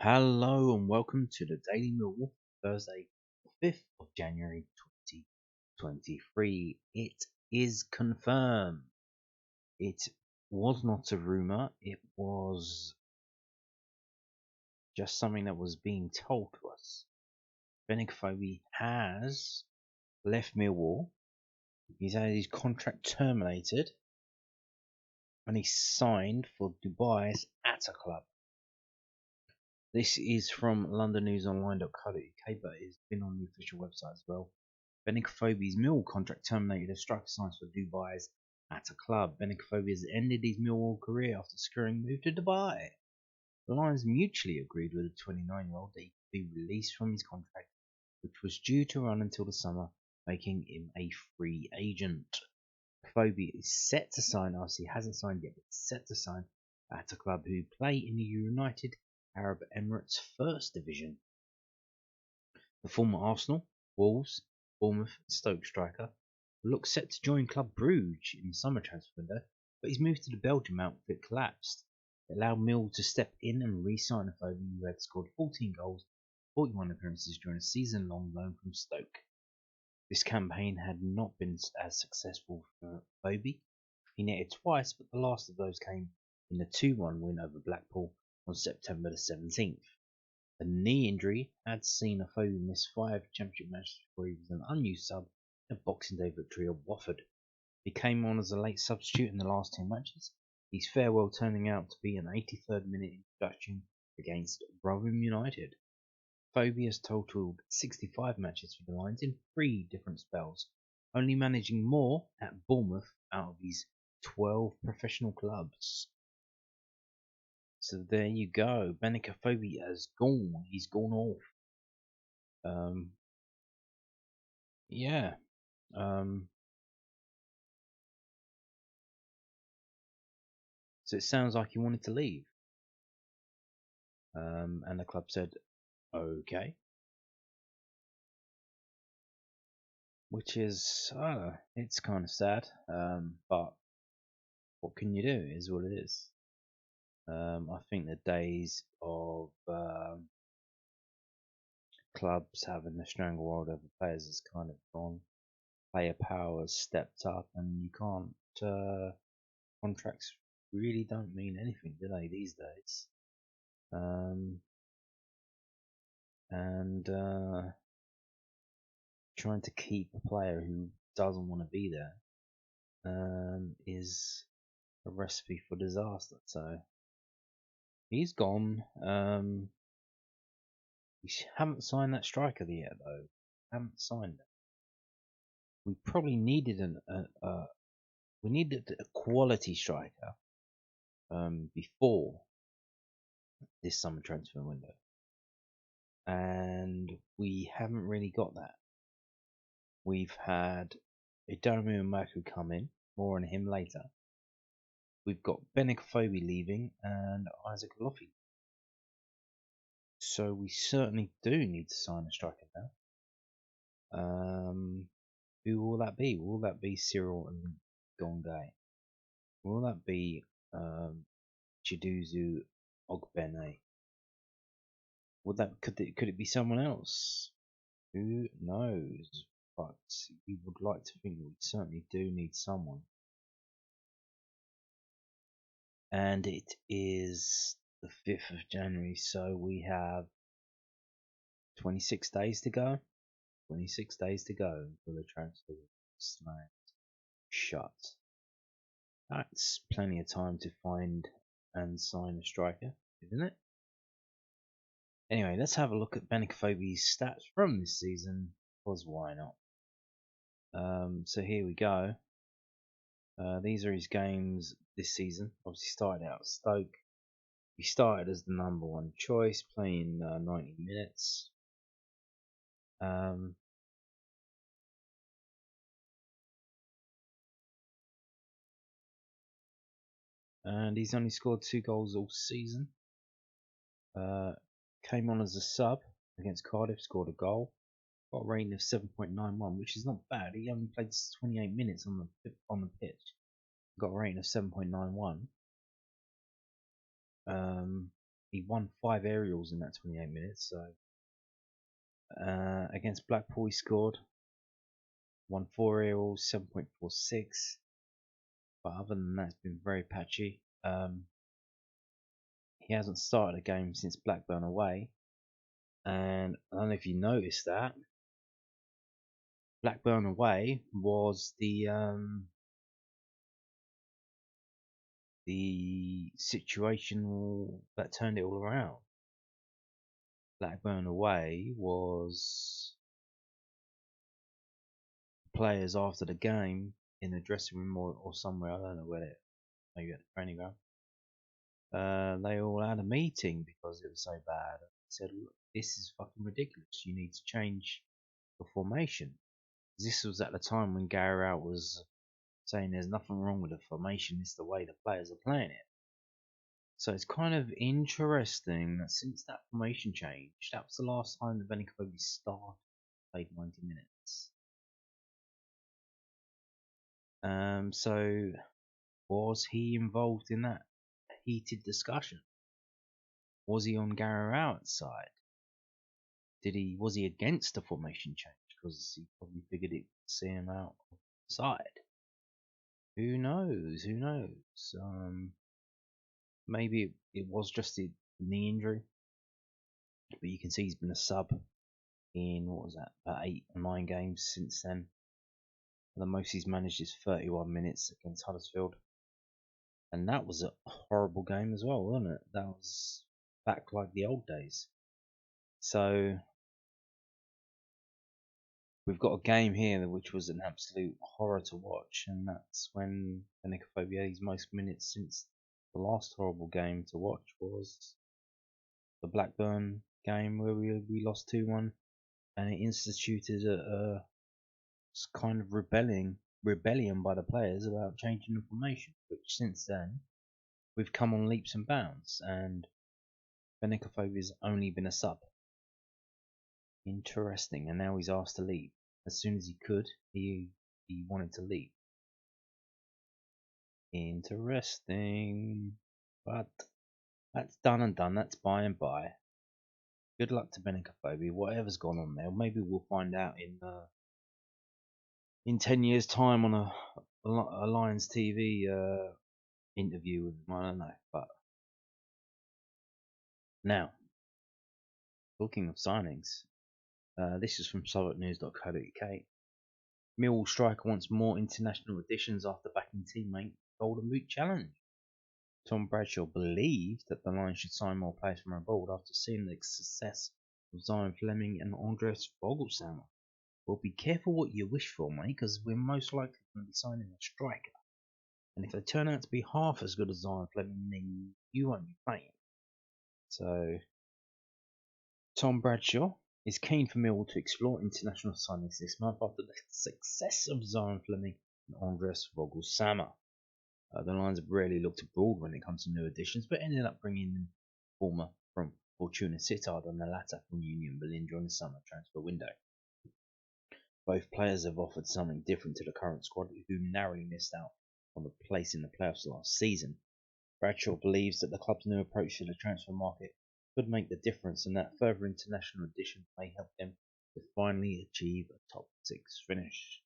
Hello and welcome to the Daily Millwall, Thursday, 5th of January 2023. It is confirmed. It was not a rumour, it was just something that was being told to us. Benik Afobe has left Millwall. He's had his contract terminated and he's signed for Dubai's Hatta club. This is from londonnewsonline.co.uk, but it's been on the official website as well. Benik Afobe's Millwall contract terminated as striker signs for Dubai's Hatta club. Benik Afobe has ended his Millwall career after securing a move to Dubai. The Lions mutually agreed with the 29-year-old that he could be released from his contract, which was due to run until the summer, making him a free agent. Afobe is set to sign, he hasn't signed yet, but set to sign at Hatta club, who play in the United Arab Emirates First Division. The former Arsenal, Wolves, Bournemouth and Stoke striker looks set to join Club Brugge in the summer transfer window, but his move to the Belgium outfit collapsed. It allowed Mill to step in and re-sign Afobe, who had scored 14 goals, 41 appearances during a season-long loan from Stoke. This campaign had not been as successful for Afobe. He netted twice, but the last of those came in the 2-1 win over Blackpool on September the 17th. A knee injury had seen Afobe miss 5 championship matches before he was an unused sub in a Boxing Day victory at Watford. He came on as a late substitute in the last 2 matches, his farewell turning out to be an 83rd minute introduction against Rotherham United. Afobe has totaled 65 matches for the Lions in 3 different spells, only managing more at Bournemouth out of his 12 professional clubs. So there you go. Benik Afobe has gone. He's gone off. Yeah. So it sounds like he wanted to leave. And the club said, okay. Which is, I don't know, it's kind of sad. But what can you do? It is what it is. I think the days of clubs having the stranglehold over players is kind of gone. Player power has stepped up, and you can't. Contracts really don't mean anything, do they, these days? Trying to keep a player who doesn't want to be there is a recipe for disaster. So he's gone. We haven't signed that striker yet, though. Haven't signed it. We probably needed a quality striker before this summer transfer window, and we haven't really got that. We've had Aidomo Emakhu come in, more on him later. We've got Benik Afobe leaving and Isaac Loffey. So we certainly do need to sign a striker now. Who will that be? Will that be Cyril and Gongay? Will that be Chiduzu Ogbene? Could it be someone else? Who knows? But you would like to think that we certainly do need someone. And it is the 5th of January, so we have 26 days to go. 26 days to go until the transfer slammed shut. That's plenty of time to find and sign a striker, isn't it? Anyway, let's have a look at Benik Afobe's stats from this season, because why not? So here we go. These are his games this season. Obviously started out at Stoke. He started as the #1 choice, playing 90 minutes. And he's only scored 2 goals all season. Came on as a sub against Cardiff, scored a goal. Got a rating of 7.91, which is not bad. He only played 28 minutes on the pitch. Got a rating of 7.91. he won 5 aerials in that 28 minutes. So against Blackpool, he scored, won 4 aerials, 7.46. But other than that, it's been very patchy. He hasn't started a game since Blackburn away, and I don't know if you noticed that Blackburn away was the situation that turned it all around. Blackburn away was players after the game in the dressing room or somewhere, I don't know where, maybe at the training ground. They all had a meeting because it was so bad. They said, look, this is fucking ridiculous. You need to change the formation. This was at the time when Gary Rowett was saying there's nothing wrong with the formation, it's the way the players are playing it. So it's kind of interesting that since that formation change, that was the last time the Benik Afobe started, played 90 minutes. So was he involved in that heated discussion? Was he on Gary Rowett's side? Was he against the formation change because he probably figured it would see him out of the side? Who knows? Who knows? Maybe it was just a knee injury, but you can see he's been a sub in, what was that, about 8 or 9 games since then. The most he's managed is 31 minutes against Huddersfield, and that was a horrible game as well, wasn't it? That was back like the old days. So we've got a game here which was an absolute horror to watch, and that's when Benik Afobe had his most minutes since the last horrible game to watch was the Blackburn game where we lost 2-1, and it instituted a kind of rebellion by the players about changing the formation, which since then we've come on leaps and bounds, and Benik Afobe has only been a sub. Interesting, and now he's asked to leave. As soon as he could, he wanted to leave. Interesting, but that's done and done. That's by and by. Good luck to Benik Afobe. Whatever's gone on there, maybe we'll find out in 10 years' time on a Lions TV interview with him. I don't know, but now talking of signings, this is from SouthwarkNews.co.uk. Millwall striker wants more international additions after backing teammate Golden Boot challenge. Tom Bradshaw believed that the Lions should sign more players from abroad after seeing the success of Zion Flemming and Andreas Voglsammer. Well, be careful what you wish for, mate, because we're most likely going to be signing a striker. And if they turn out to be half as good as Zion Flemming, then you won't be playing. So, Tom Bradshaw is keen for Millwall to explore international signings this month after the success of Zion Flemming and Andreas Voglsammer. The Lions have rarely looked abroad when it comes to new additions, but ended up bringing in former from Fortuna Sittard and the latter from Union Berlin during the summer transfer window. Both players have offered something different to the current squad, who narrowly missed out on the place in the playoffs last season. Bradshaw believes that the club's new approach to the transfer market could make the difference, and that further international additions may help them to finally achieve a top 6 finish.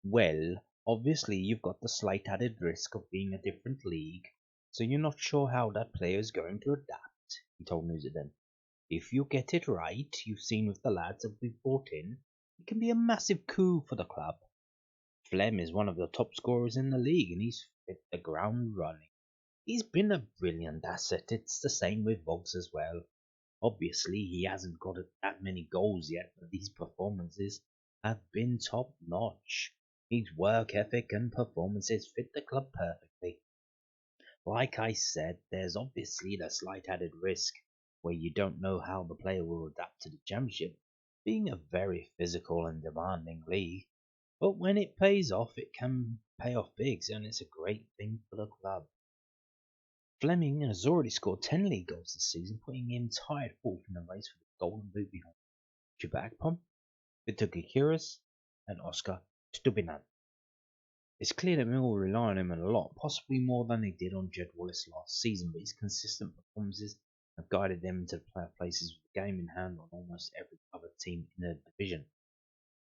Well, obviously you've got the slight added risk of being a different league, so you're not sure how that player is going to adapt, he told Newsden. If you get it right, you've seen with the lads that we've brought in, it can be a massive coup for the club. Flem is one of the top scorers in the league, and he's hit the ground running. He's been a brilliant asset. It's the same with Vogs as well. Obviously, he hasn't got that many goals yet, but these performances have been top-notch. His work ethic and performances fit the club perfectly. Like I said, there's obviously the slight added risk, where you don't know how the player will adapt to the Championship, being a very physical and demanding league. But when it pays off, it can pay off big, and it's a great thing for the club. Flemming has already scored 10 league goals this season, putting him tied 4th in the race for the Golden Boot behind Chuba Akpom, Victor Gyokeres, and Oscar Stupinan. It's clear that Millwall rely on him a lot, possibly more than they did on Jed Wallace last season, but his consistent performances have guided them to playoff places with the game in hand on almost every other team in the division.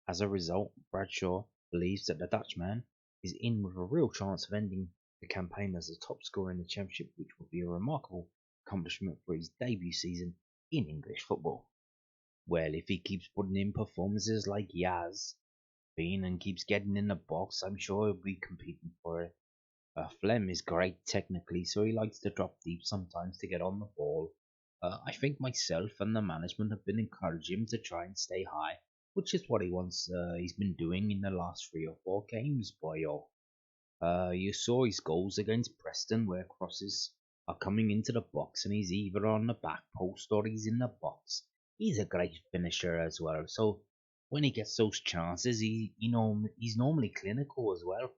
As a result, Bradshaw believes that the Dutchman is in with a real chance of ending the campaign as the top scorer in the Championship, which would be a remarkable accomplishment for his debut season in English football. Well, if he keeps putting in performances like he has been and keeps getting in the box, I'm sure he'll be competing for it. Flem is great technically, so he likes to drop deep sometimes to get on the ball. I think myself and the management have been encouraging him to try and stay high, which is what he's been doing in the last 3 or 4 games, boyo. You saw his goals against Preston where crosses are coming into the box and he's either on the back post or he's in the box. He's a great finisher as well, so when he gets those chances, he's normally clinical as well.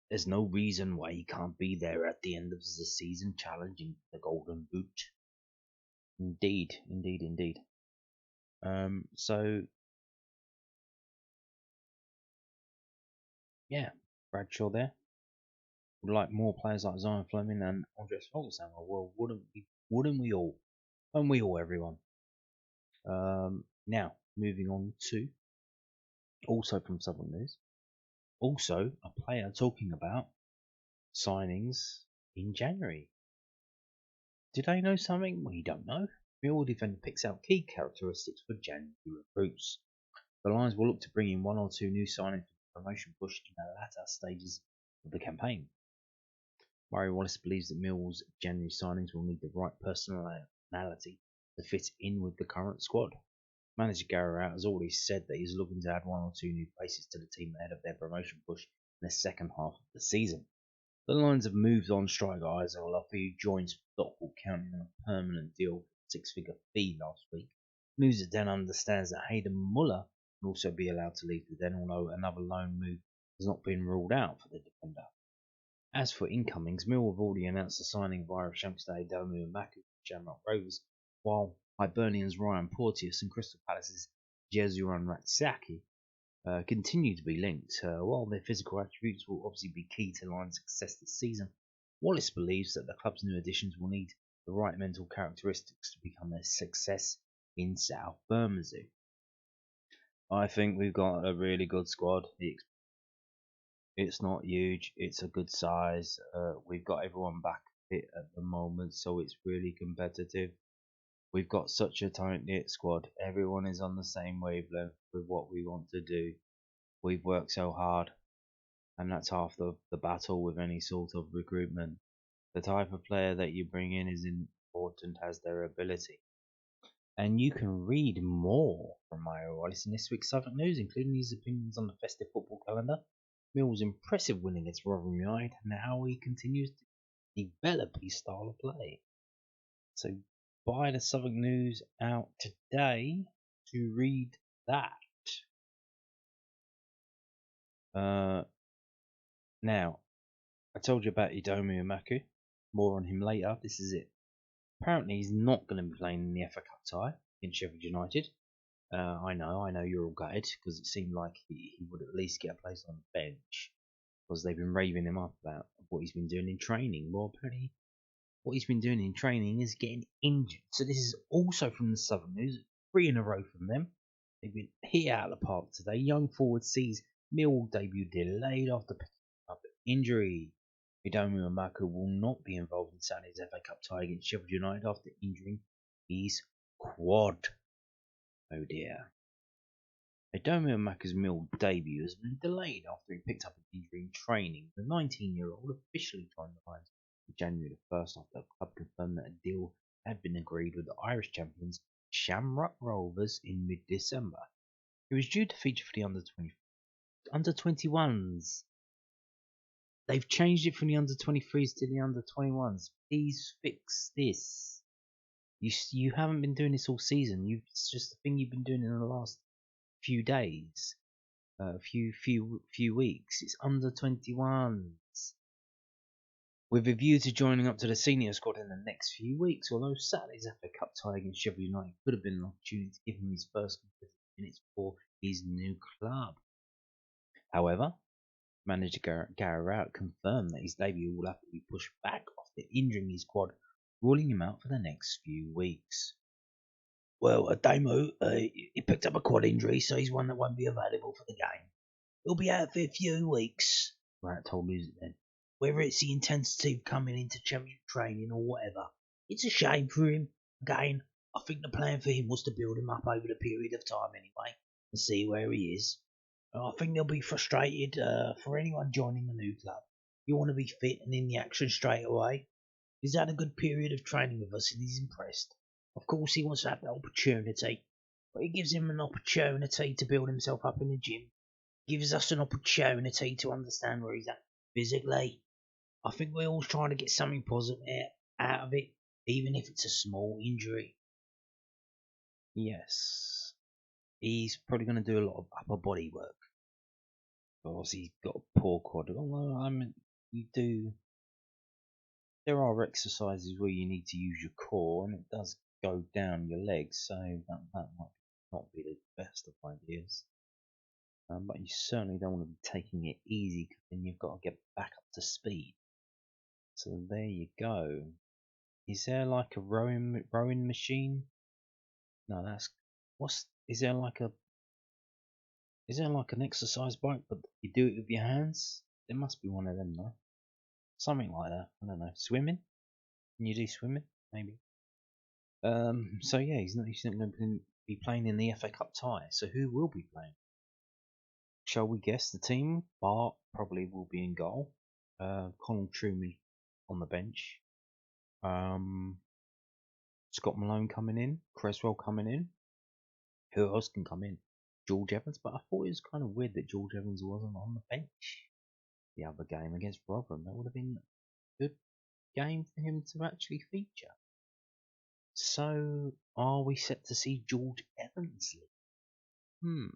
There's no reason why he can't be there at the end of the season challenging the Golden Boot. Indeed, indeed, indeed. So yeah, Bradshaw there. Would like more players like Zion Flemming and Andres Voglsammer. Well, wouldn't we? Wouldn't we all? Wouldn't we all, everyone? Now moving on to also from Southern News. Also, a player talking about signings in January. Did I know something we don't know? Millwall defender picks out key characteristics for January recruits. The Lions will look to bring in 1 or 2 new signings for the promotion push in the latter stages of the campaign. Murray Wallace believes that Millwall's January signings will need the right personality to fit in with the current squad. Manager Gary Rout has already said that he's looking to add 1 or 2 new faces to the team ahead of their promotion push in the second half of the season. The Lions have moved on striker Aidomo Emakhu, who joins Stockport County on a permanent deal for a 6-figure fee last week. News that then understands that Hayden Muller will also be allowed to leave the Den, although another loan move has not been ruled out for the defender. As for incomings, Millwall have already announced the signing of Irish youngster Aidomo Emakhu from Shamrock Rovers, while Hibernians Ryan Porteous and Crystal Palace's Jesuran Ratsaki continue to be linked. While their physical attributes will obviously be key to Lions' success this season, Wallace believes that the club's new additions will need the right mental characteristics to become a success in South Bermondsey. I think we've got a really good squad. It's not huge, it's a good size. We've got everyone back fit at the moment, so it's really competitive. We've got such a tight-knit squad. Everyone is on the same wavelength with what we want to do. We've worked so hard, and that's half the battle with any sort of recruitment. The type of player that you bring in is important as their ability. And you can read more from Murray Wallace in this week's Southern News, including his opinions on the festive football calendar, Mill's impressive win against Rotherham United, and how he continues to develop his style of play. So buy the Southern News out today to read that. Now, I told you about Aidomo Emakhu. More on him later. This is it. Apparently, he's not going to be playing in the FA Cup tie against Sheffield United. I know you're all gutted because it seemed like he would at least get a place on the bench because they've been raving him up about what he's been doing in training. Well, apparently, what he's been doing in training is getting injured. So this is also from the Southern News. 3 in a row from them. They've been hit out of the park today. Young forward sees Millwall debut delayed after picking up an injury. Aidomo Emakhu will not be involved in Saturday's FA Cup tie against Sheffield United after injuring his quad. Oh dear. Aidomo Emakhu's Mill debut has been delayed after he picked up an injury in training. The 19-year-old officially joined the Lions on January the 1st after the club confirmed that a deal had been agreed with the Irish champions Shamrock Rovers in mid-December. He was due to feature for the under-21s. They've changed it from the under-23s to the under-21s. Please fix this. You haven't been doing this all season. It's just a thing you've been doing in the last few days, few weeks. It's under-21s. With a view to joining up to the senior squad in the next few weeks, although Saturday's FA Cup tie against Sheffield United could have been an opportunity to give him his first competitive minutes for his new club. However, manager Gary Rout confirmed that his debut will have to be pushed back after injuring his quad ruling him out for the next few weeks. Well, Aidomo, he picked up a quad injury, so he's one that won't be available for the game. He'll be out for a few weeks, Rat told Lose then. Whether it's the intensity of coming into championship training or whatever, it's a shame for him. Again, I think the plan for him was to build him up over the period of time anyway and see where he is. I think they'll be frustrated for anyone joining the new club. You want to be fit and in the action straight away. He's had a good period of training with us and he's impressed. Of course, he wants to have the opportunity, but it gives him an opportunity to build himself up in the gym. Gives us an opportunity to understand where he's at physically. I think we're all trying to get something positive out of it, even if it's a small injury. Yes, he's probably going to do a lot of upper body work. Because he's got a poor quad. Although, I mean, you do. There are exercises where you need to use your core, and it does go down your legs, so that might not be the best of ideas. But you certainly don't want to be taking it easy, because then you've got to get back up to speed. So there you go. Is there like a rowing machine? No, is there like an exercise bike, but you do it with your hands? There must be one of them, though. Something like that. I don't know. Swimming? Can you do swimming? Maybe. So yeah, he's not going to be playing in the FA Cup tie. So who will be playing? Shall we guess the team? Bart probably will be in goal. Conal Truman on the bench. Scott Malone coming in. Creswell coming in. Who else can come in? George Evans, but I thought it was kind of weird that George Evans wasn't on the bench the other game against Rotherham. That would have been a good game for him to actually feature. So, are we set to see George Evans? I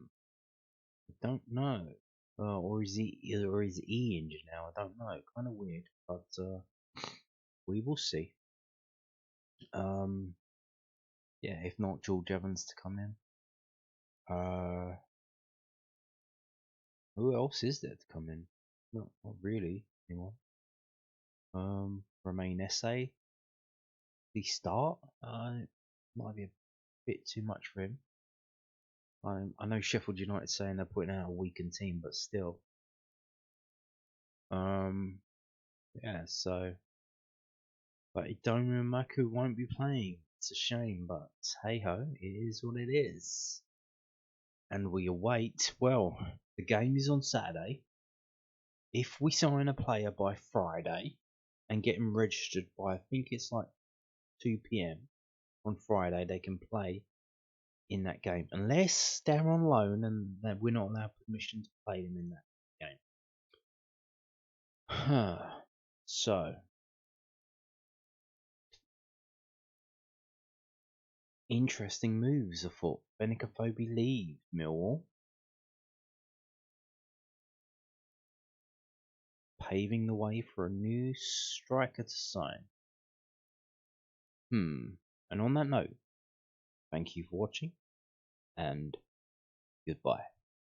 don't know. Or is he injured now? I don't know. Kind of weird, but we will see. Yeah, if not George Evans to come in. Who else is there to come in? Not really anyone. Romain Esse. The start? Might be a bit too much for him. I know Sheffield United saying they're putting out a weakened team, but still. Yeah, so. But Aidomo Emakhu won't be playing. It's a shame, but hey ho, it is what it is. And we await, well, the game is on Saturday. If we sign a player by Friday and get him registered by, I think it's like 2 p.m. on Friday, they can play in that game. Unless they're on loan and we're not allowed permission to play them in that game. So, interesting moves afoot. Benik Afobe leaves Millwall, paving the way for a new striker to sign. And on that note, thank you for watching, and goodbye.